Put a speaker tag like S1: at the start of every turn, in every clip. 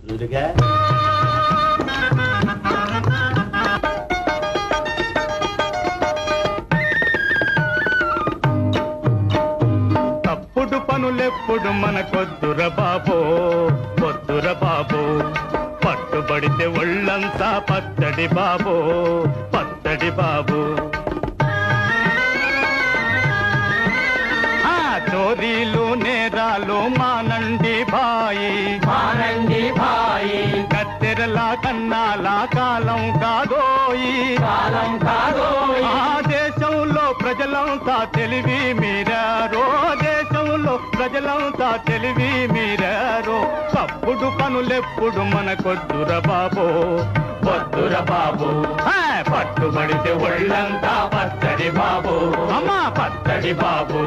S1: దుర్గా
S2: తప్పుడు పనులెప్పుడు మనకొద్దుర బాబో వద్దుర బాబో పట్టుబడితే ఒళ్ళంతా పచ్చడి బాబో పచ్చడి బాబు చోరీలు నేరాలు మానండి భాయి కత్తెరలా కన్నాలా కాలం కాదోయి ఆ దేశంలో ప్రజలంతా తెలివి మీరారో దేశంలో ప్రజలంతా తెలివి మీరారో తప్పుడు పనులెప్పుడు మనకొద్దుర బాబో వద్దుర బాబు పట్టుబడితే ఒళ్ళంతా పచ్చడి బాబు అమ్మా పచ్చడి బాబు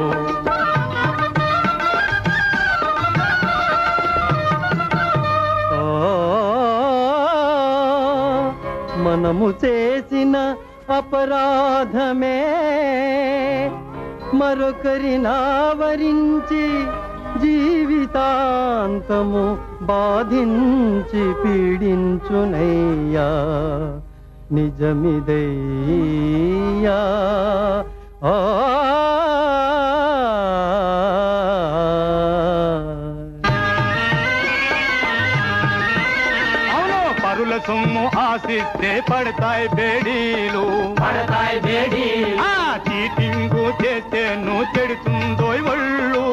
S3: మనము చేసిన అపరాధమే మరొకరినావరించి జీవితాంతము బాధించి పీడించునయ్యా నిజమిదయ్యా
S2: పరుల సొమ్ము ఆశిస్తే పడతాయి బేడీలు చీటింగు చేస్తే నువ్వు చెడుతుందోయ్ ఒళ్ళు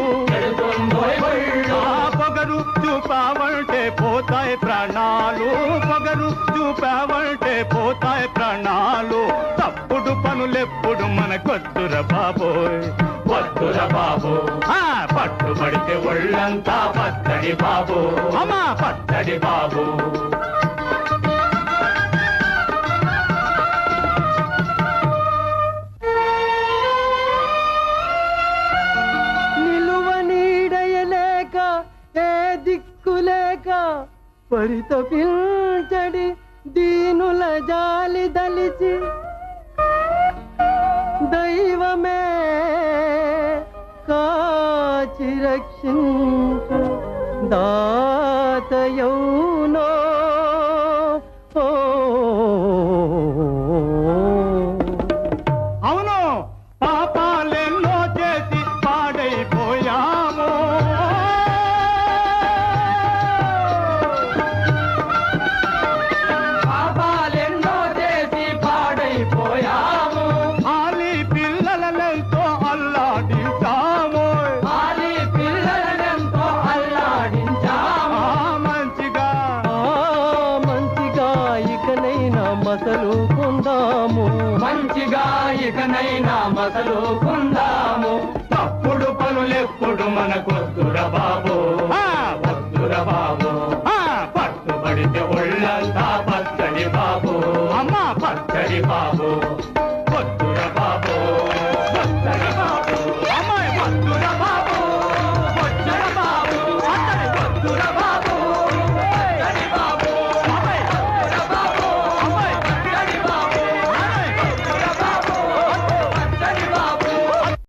S2: పొగరు చూపావంటే పోతాయి ప్రాణాలు పొగరు చూపావంటే పోతాయి ప్రాణాలు తప్పుడు పనులెప్పుడు మనకొద్దుర బాబోయ్ వద్దుర బాబు పట్టుబడితే ఒళ్ళంతా పచ్చడి బాబు అమ్మా పచ్చడి బాబు
S3: పరితపించడి దీనుల జాలి దలిచి దైవమే కాచి రక్షించు దాతయౌనో
S2: అవును పాపాలెన్నో చేసి పాడైపోయాము
S3: మంచిగా ఇకనైనా మసలుకుందాము
S2: తప్పుడు పనులెప్పుడు మనకొద్దుర బాబు వద్దుర బాబు పట్టుబడితే ఒళ్ళంతా పచ్చడి బాబు అమ్మా పచ్చడి బాబు